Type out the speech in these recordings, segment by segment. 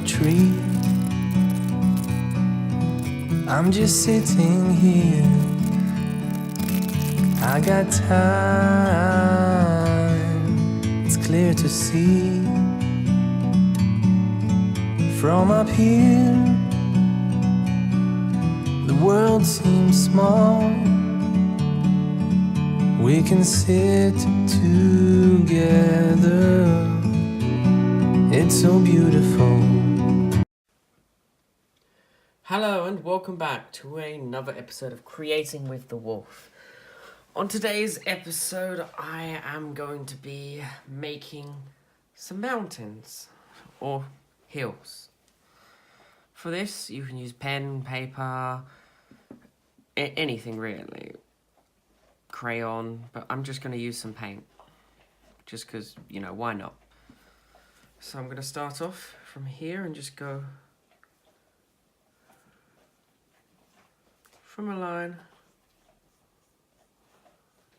tree. I'm just sitting here. I got time, it's clear to see. From up here, the world seems small. We can sit together. It's so beautiful. Hello and welcome back to another episode of Creating with the Wolf. On today's episode, I am going to be making some mountains or hills. For this, you can use pen, paper, anything really. Crayon, but I'm just going to use some paint. Just because, why not? So I'm going to start off from here and just go from a line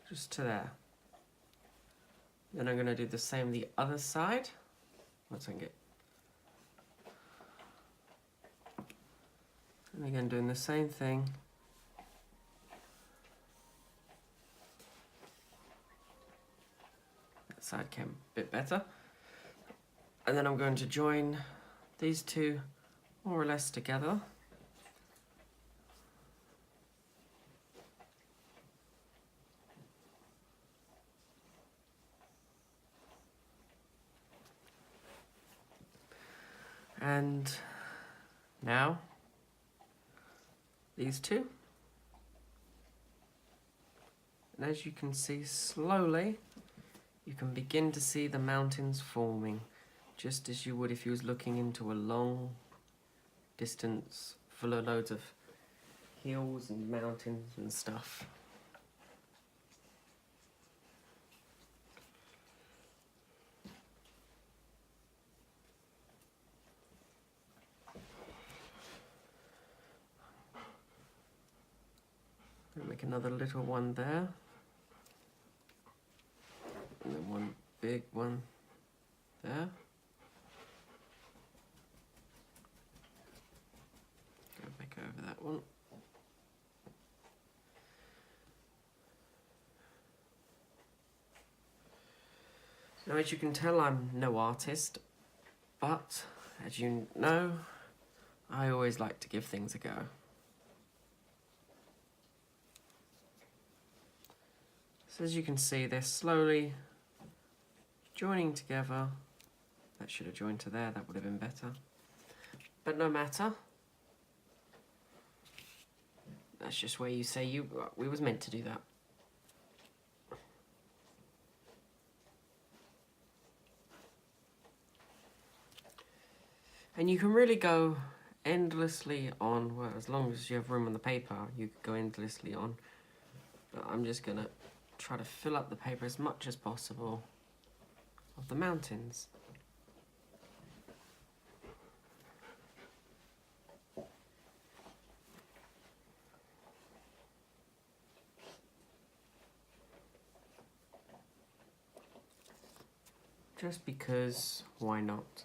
just to there. Then I'm going to do the same the other side. Once I get. And again, doing the same thing. That side came a bit better. And then I'm going to join these two more or less together. And now, these two. And as you can see, slowly, you can begin to see the mountains forming, just as you would if you was looking into a long distance full of loads of hills and mountains and stuff. Make another little one there, and then one big one there. Go back over that one. Now, as you can tell, I'm no artist, but as you know, I always like to give things a go. So as you can see, they're slowly joining together. That should have joined to there, that would have been better. But no matter. That's just where you say we was meant to do that. And you can really go endlessly on, well, as long as you have room on the paper, you could go endlessly on. But I'm just gonna try to fill up the paper as much as possible of the mountains. Just because, why not?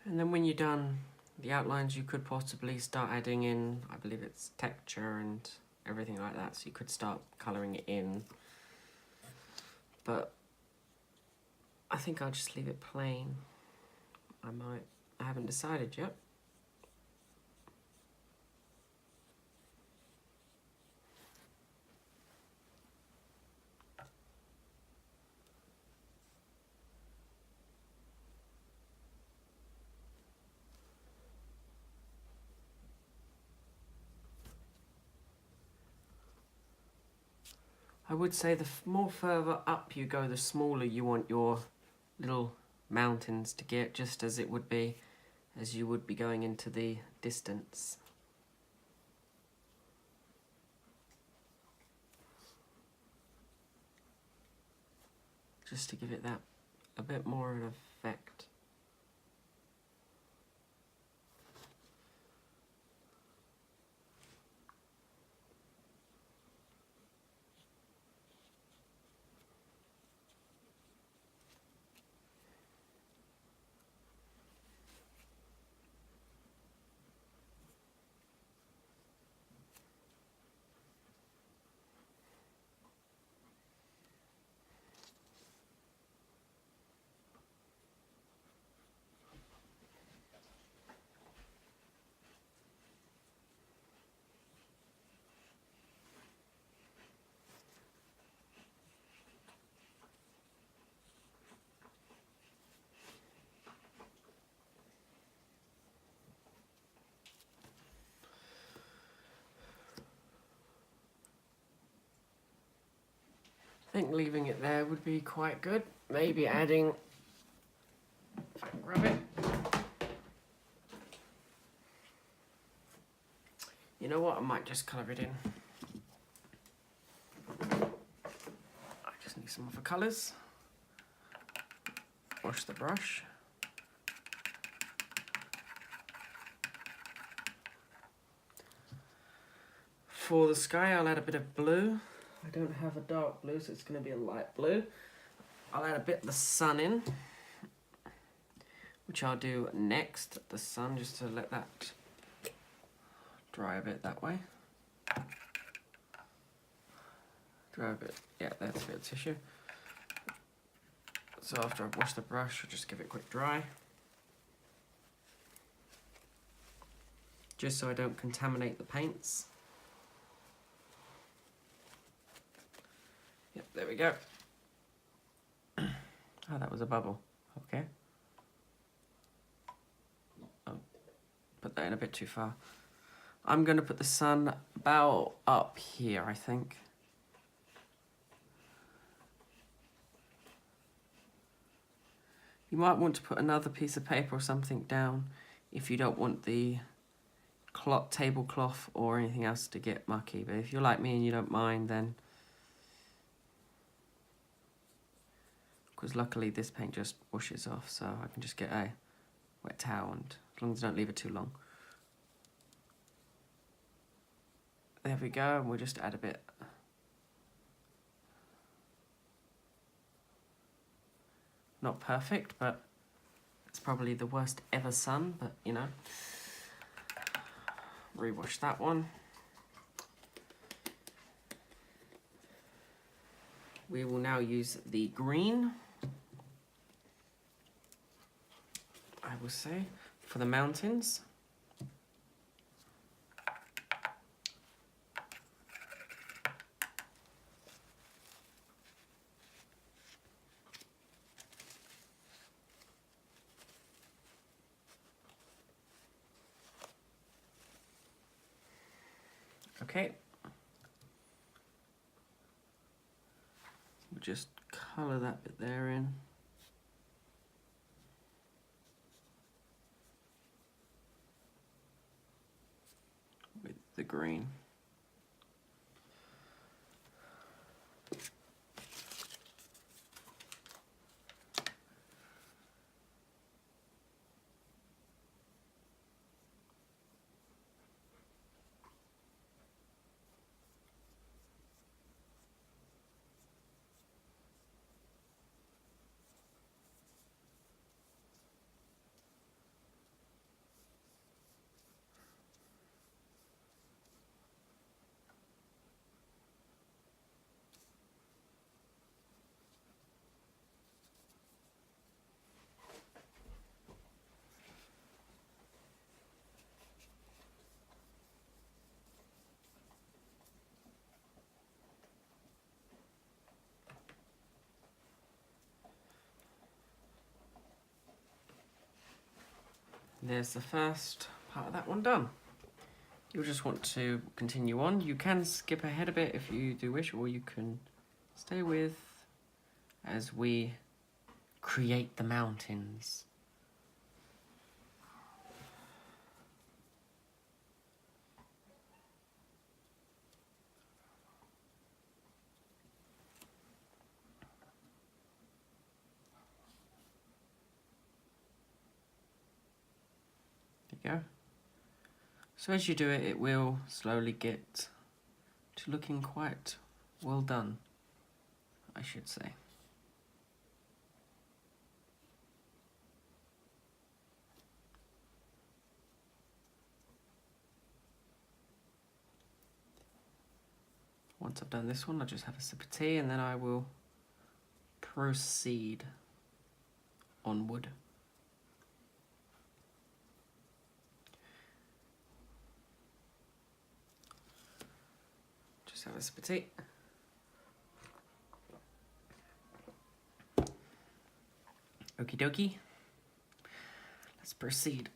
And then when you're done the outlines, you could possibly start adding in, I believe it's texture and everything like that, so you could start colouring it in. But I think I'll just leave it plain. I haven't decided yet. I would say the more further up you go, the smaller you want your little mountains to get, just as it would be as you would be going into the distance. just to give it that a bit more of an effect. I think leaving it there would be quite good. Maybe adding, if I can grab it. You know what, I might just colour it in. I just need some other colours. Wash the brush. For the sky, I'll add a bit of blue. I don't have a dark blue, so it's going to be a light blue. I'll add a bit of the sun in, which I'll do next, the sun, just to let that dry a bit that way. Dry a bit, yeah, that's a bit of tissue. So after I've washed the brush, I'll just give it a quick dry. Just so I don't contaminate the paints. Yep, there we go. Oh, that was a bubble. Okay. Oh, put that in a bit too far. I'm going to put the sun about up here, I think. You might want to put another piece of paper or something down if you don't want the tablecloth or anything else to get mucky. But if you're like me and you don't mind, then... Because luckily this paint just washes off, so I can just get a wet towel, and as long as I don't leave it too long. There we go, and we'll just add a bit. Not perfect, but it's probably the worst ever sun, but you know. Rewash that one. We will now use the green, I will say, for the mountains. Okay. We'll just colour that bit there in. With the green. There's the first part of that one done. You'll just want to continue on. You can skip ahead a bit if you do wish, or you can stay with as we create the mountains. you go. So as you do it, it will slowly get to looking quite well done, I should say. Once I've done this one, I'll just have a sip of tea and then I will proceed onward. Just have a sip of tea. Okie dokie. Let's proceed.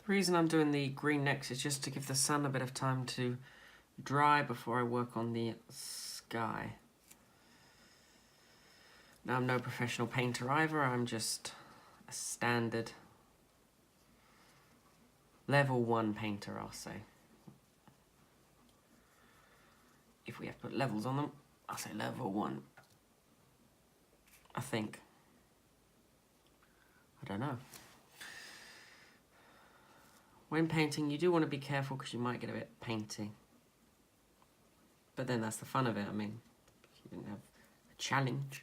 The reason I'm doing the green next is just to give the sun a bit of time to dry before I work on the sky. Now, I'm no professional painter either, I'm just a standard level 1 painter, I'll say. If we have to put levels on them, I'll say level 1. I think. I don't know. When painting, you do want to be careful because you might get a bit painty. But then that's the fun of it. I mean, you didn't have a challenge.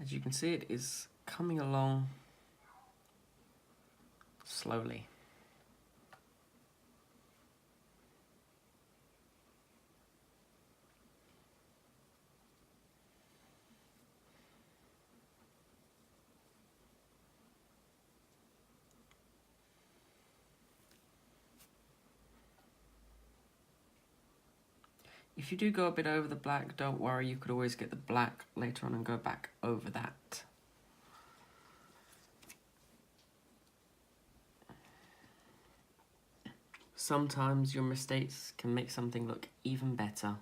As you can see, it is coming along slowly. If you do go a bit over the black, don't worry, you could always get the black later on and go back over that. Sometimes your mistakes can make something look even better.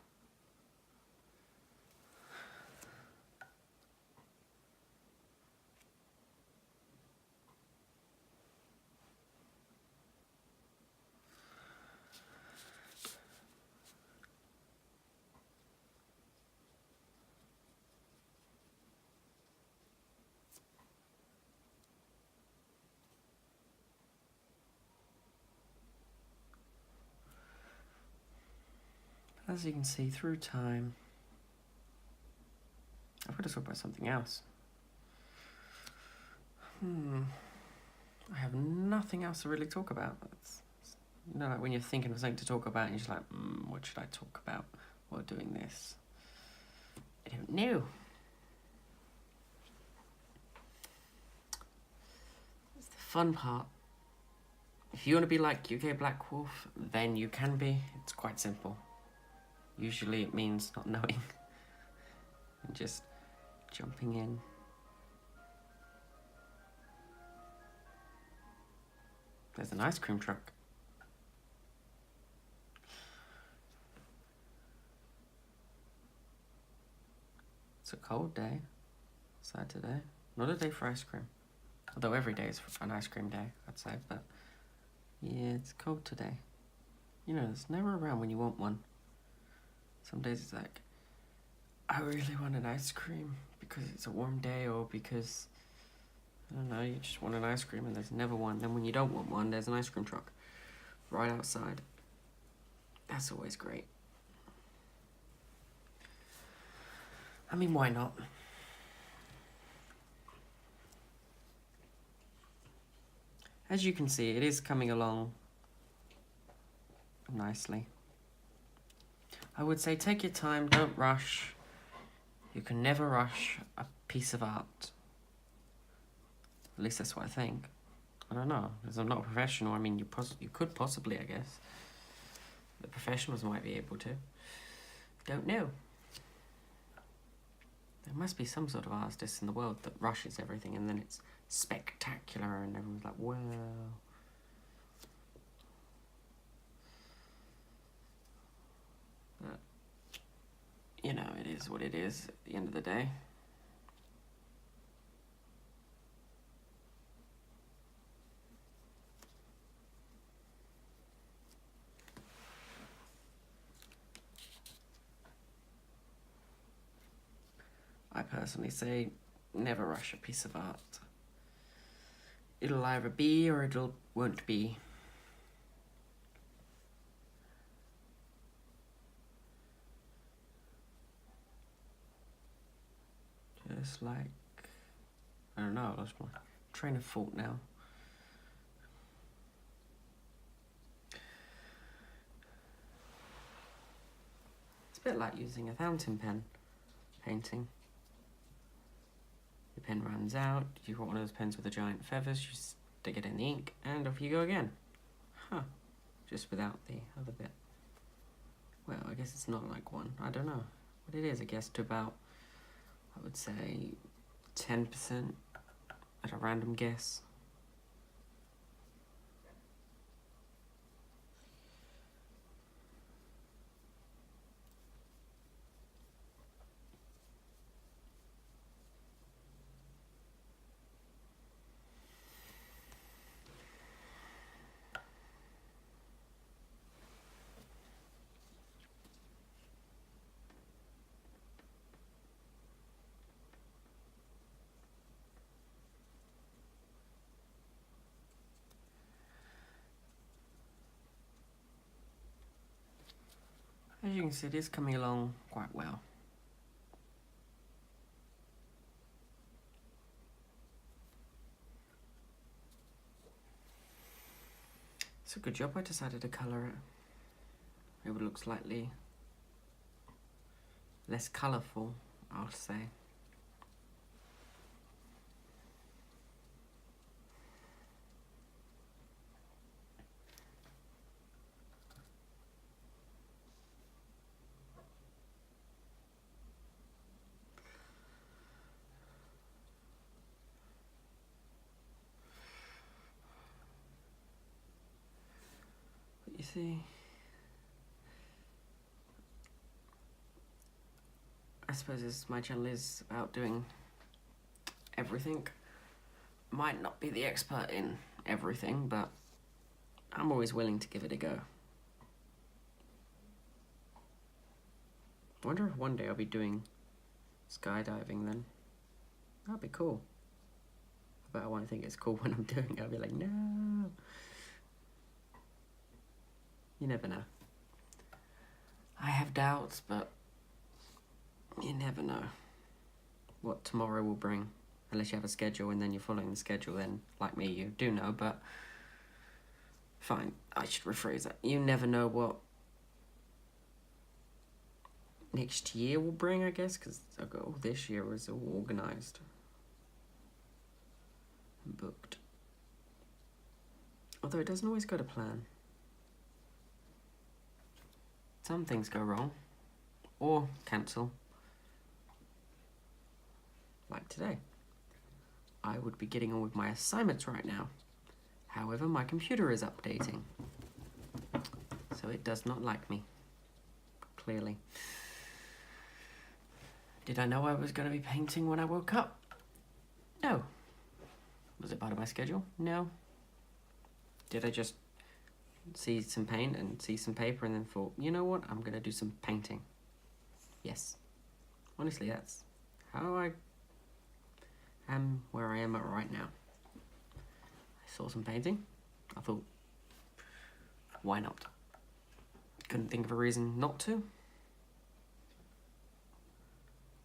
As you can see, through time, I've got to talk about something else. I have nothing else to really talk about. You know, like when you're thinking of something to talk about and you're just like, what should I talk about while doing this? I don't know. It's the fun part. If you want to be like UK Black Wolf, then you can be. It's quite simple. Usually it means not knowing and just jumping in. There's an ice cream truck. It's a cold day, Saturday. Not a day for ice cream. Although every day is an ice cream day, I'd say, but yeah, it's cold today. You know, it's never around when you want one. Some days it's like, I really want an ice cream because it's a warm day or because, I don't know, you just want an ice cream and there's never one. Then when you don't want one, there's an ice cream truck right outside. That's always great. I mean, why not? As you can see, it is coming along nicely. I would say take your time, don't rush. You can never rush a piece of art. At least that's what I think. I don't know, because I'm not a professional. I mean, you could possibly, I guess. The professionals might be able to. Don't know. There must be some sort of artist in the world that rushes everything and then it's spectacular and everyone's like, wow. But, you know, it is what it is at the end of the day. I personally say never rush a piece of art. It'll either be or it won't be. Just like, I don't know, I lost my train of thought now. It's a bit like using a fountain pen painting. Your pen runs out, you've got one of those pens with the giant feathers, you stick it in the ink, and off you go again. Huh. Just without the other bit. Well, I guess it's not like one. I don't know what it is. I guess to about, I would say, 10% at a random guess. As you can see, it is coming along quite well. It's a good job I decided to colour it. It would look slightly less colourful, I'll say. But you see, I suppose this my channel is about doing everything. Might not be the expert in everything, but I'm always willing to give it a go. I wonder if one day I'll be doing skydiving then. That'd be cool. But I won't think it's cool when I'm doing it. I'll be like, no. You never know. I have doubts, but you never know what tomorrow will bring. Unless you have a schedule and then you're following the schedule, then, like me, you do know, but fine, I should rephrase that. You never know what next year will bring, I guess, because this year was all organised and booked. Although it doesn't always go to plan. Some things go wrong, or cancel. Like today. I would be getting on with my assignments right now. However, my computer is updating. So it does not like me. Clearly. Did I know I was going to be painting when I woke up? No. Was it part of my schedule? No. Did I just see some paint and see some paper and then thought, you know what, I'm going to do some painting? Yes. Honestly, that's how I am where I am at right now. I saw some painting. I thought, why not? Couldn't think of a reason not to.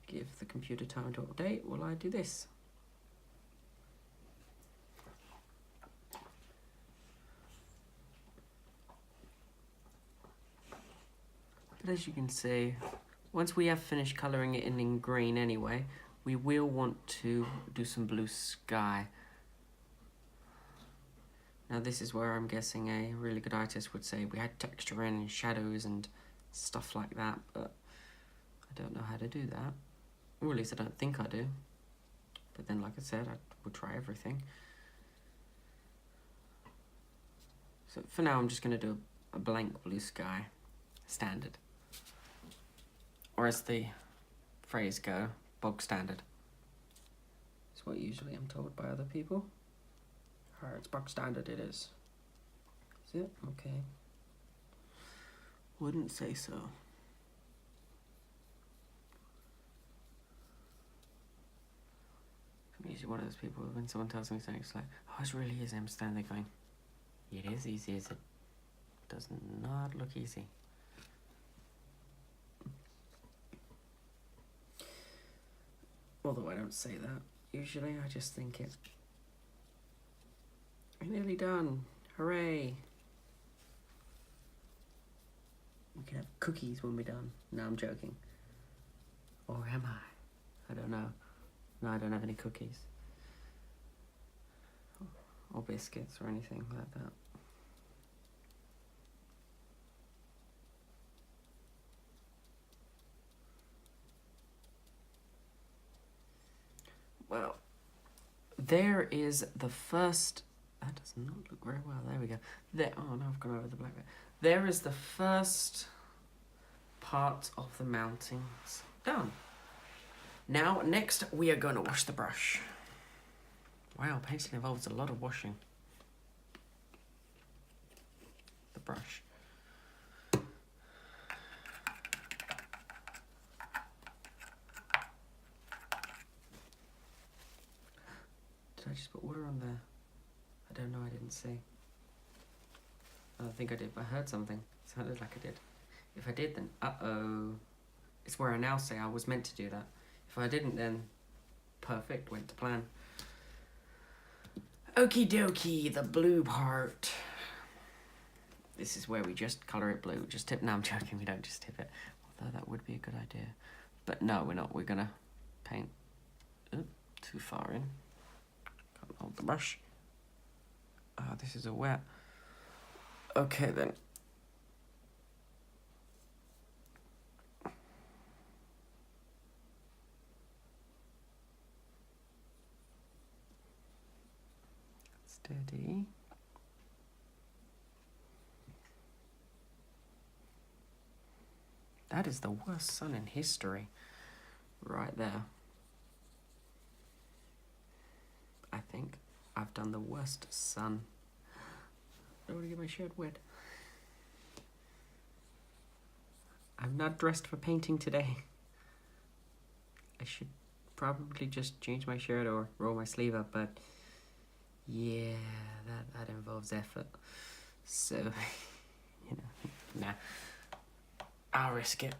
Give the computer time to update while I do this. But as you can see, once we have finished colouring it in green anyway, we will want to do some blue sky. Now this is where I'm guessing a really good artist would say we had texture in and shadows and stuff like that, but I don't know how to do that. Or at least I don't think I do. But then, like I said, I will try everything. So for now, I'm just going to do a blank blue sky. Standard. Or as the phrase go, bog standard. It's what usually I'm told by other people. Alright, it's bog standard it is. Is it? Okay. Wouldn't say so. I'm usually one of those people when someone tells me something, it's like, oh, this really is. I'm standing there going, it is easy, is it? Does not look easy. Although I don't say that. Usually I just think it. I'm nearly done. Hooray. We can have cookies when we're done. No, I'm joking. Or am I? I don't know. No, I don't have any cookies. Or biscuits or anything like that. Well, there is the first. That does not look very well. There we go. There. Oh no, I've gone over the black bit. There is the first part of the mountings done. Now, next we are going to wash the brush. Wow, painting involves a lot of washing. The brush. Did I just put water on there? I don't know, I didn't see. I don't think I did, but I heard something. It sounded like I did. If I did, then uh-oh. It's where I now say I was meant to do that. If I didn't, then perfect, went to plan. Okie dokie, the blue part. This is where we just colour it blue. Just tip. No, I'm joking, we don't just tip it. Although that would be a good idea. But no, we're not. We're gonna paint too far in. Can't hold the brush. Ah, this is a wet. Okay then. Steady. That is the worst sun in history. Right there. I think I've done the worst sun. I don't want to get my shirt wet. I'm not dressed for painting today. I should probably just change my shirt or roll my sleeve up, but yeah, that involves effort. So, you know, nah. I'll risk it.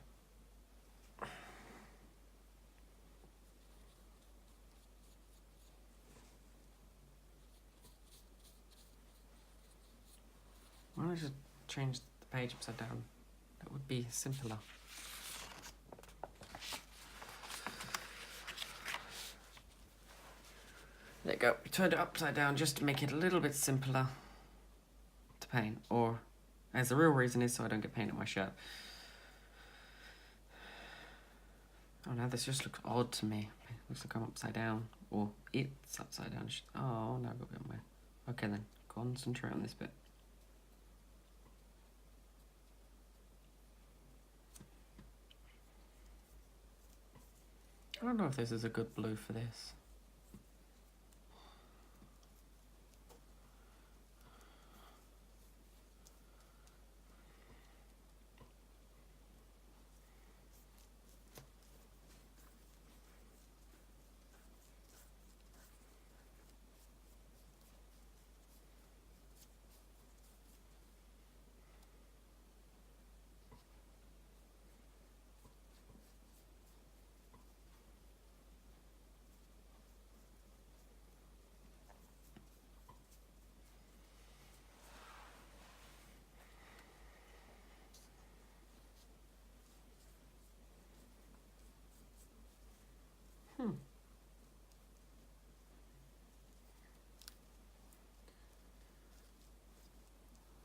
Why don't I just change the page upside down? That would be simpler. There you go. We turned it upside down just to make it a little bit simpler to paint. Or, as the real reason is so I don't get paint on my shirt. Oh, now this just looks odd to me. It looks like I'm upside down. Or it's upside down. Oh, no, I've got a bit on my... Okay then, concentrate on this bit. I don't know if this is a good blue for this.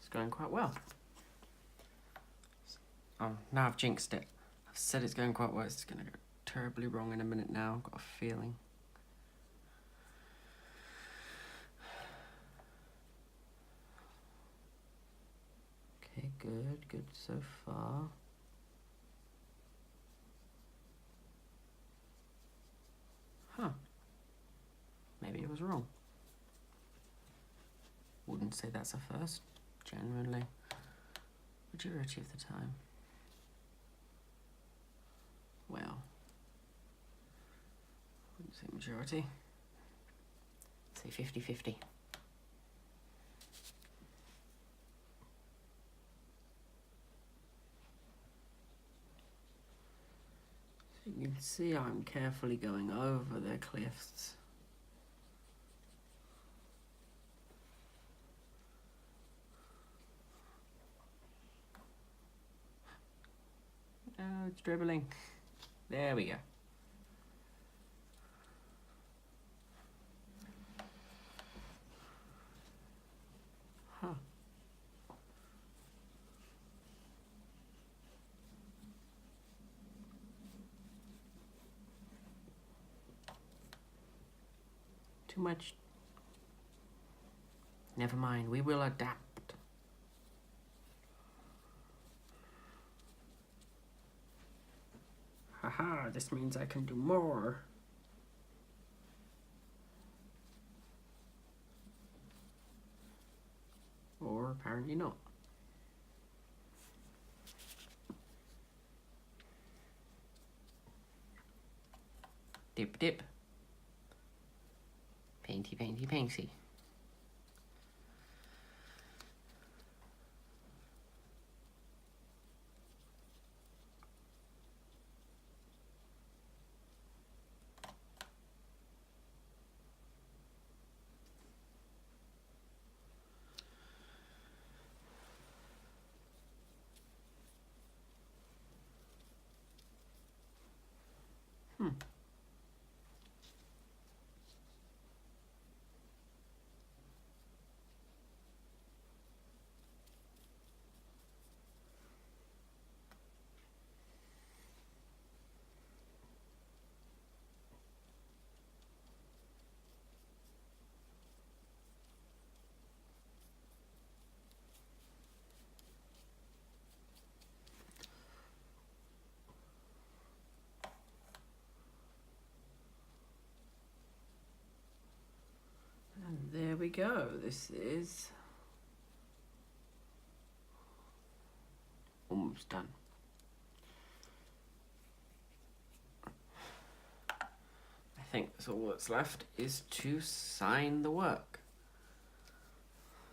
It's going quite well. Oh, now I've jinxed it. I've said it's going quite well. It's going to go terribly wrong in a minute now. I've got a feeling. Okay, good so far. Huh. Maybe I was wrong. Wouldn't say that's a first, generally. Majority of the time. Well, wouldn't say majority. Say 50-50. So you can see I'm carefully going over the cliffs. Oh, it's dribbling. There we go. Huh. Too much. Never mind, we will adapt. Haha, this means I can do more. Or apparently not. Dip, dip. Painty, painty, painty. And there we go. This is almost done. I think that's all that's left is to sign the work.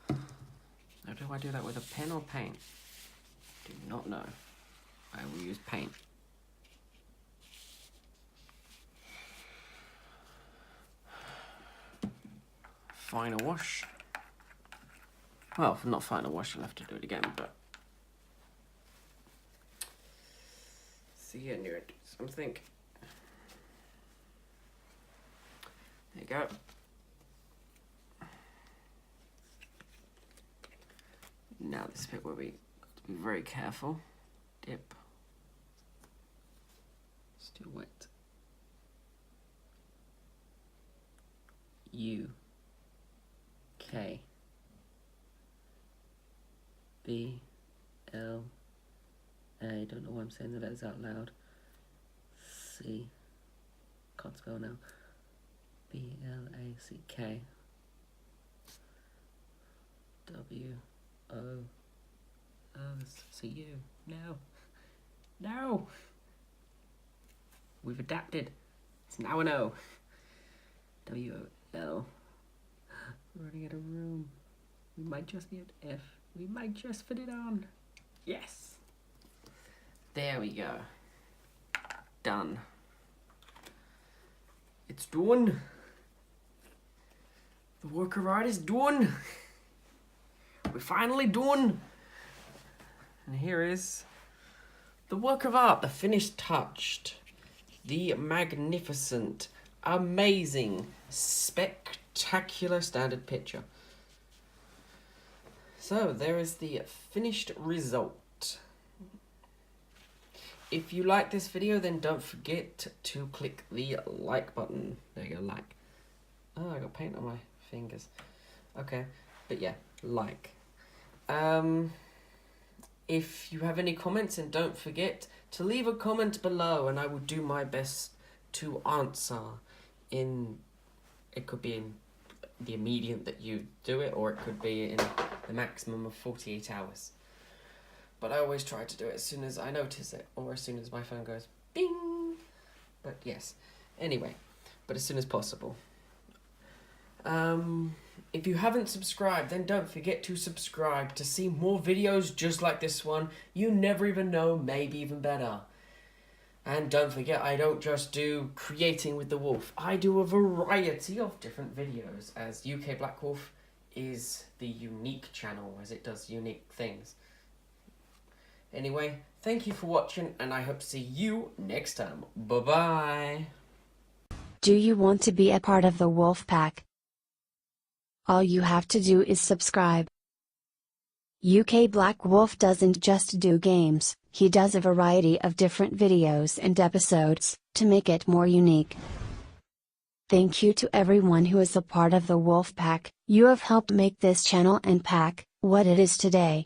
Now, do I do that with a pen or paint? Do not know. I will use paint. Final wash. Well, not final wash, I'll have to do it again, but see, I knew I'd do something. There you go. Now this bit where we got to be very careful. Dip. Still wet. U K B L A. Don't know why I'm saying the letters out loud. C. Can't spell now. B L A C K W O. Oh, it's a U. No. No. We've adapted. It's now an O. W O L. We're running out of room. We might just need F. We might just fit it on. Yes. There we go. Done. It's done. The work of art is done. We're finally done. And here is the work of art, the finished touch, the magnificent, amazing, spectacular standard picture. So there is the finished result. if you like this video, then don't forget to click the like button. There you go, like. Oh, I got paint on my fingers. Okay, but yeah, like. If you have any comments, then don't forget to leave a comment below, and I will do my best to answer. It could be in the immediate that you do it, or it could be in the maximum of 48 hours. But I always try to do it as soon as I notice it, or as soon as my phone goes bing. But yes, anyway, but as soon as possible. If you haven't subscribed, then don't forget to subscribe to see more videos just like this one. You never even know, maybe even better. And don't forget, I don't just do Creating with the Wolf. I do a variety of different videos, as UK Black Wolf is the unique channel, as it does unique things. Anyway, thank you for watching, and I hope to see you next time. Bye-bye. Do you want to be a part of the Wolf Pack? All you have to do is subscribe. UK Black Wolf doesn't just do games, he does a variety of different videos and episodes, to make it more unique. Thank you to everyone who is a part of the Wolf Pack. You have helped make this channel and pack what it is today.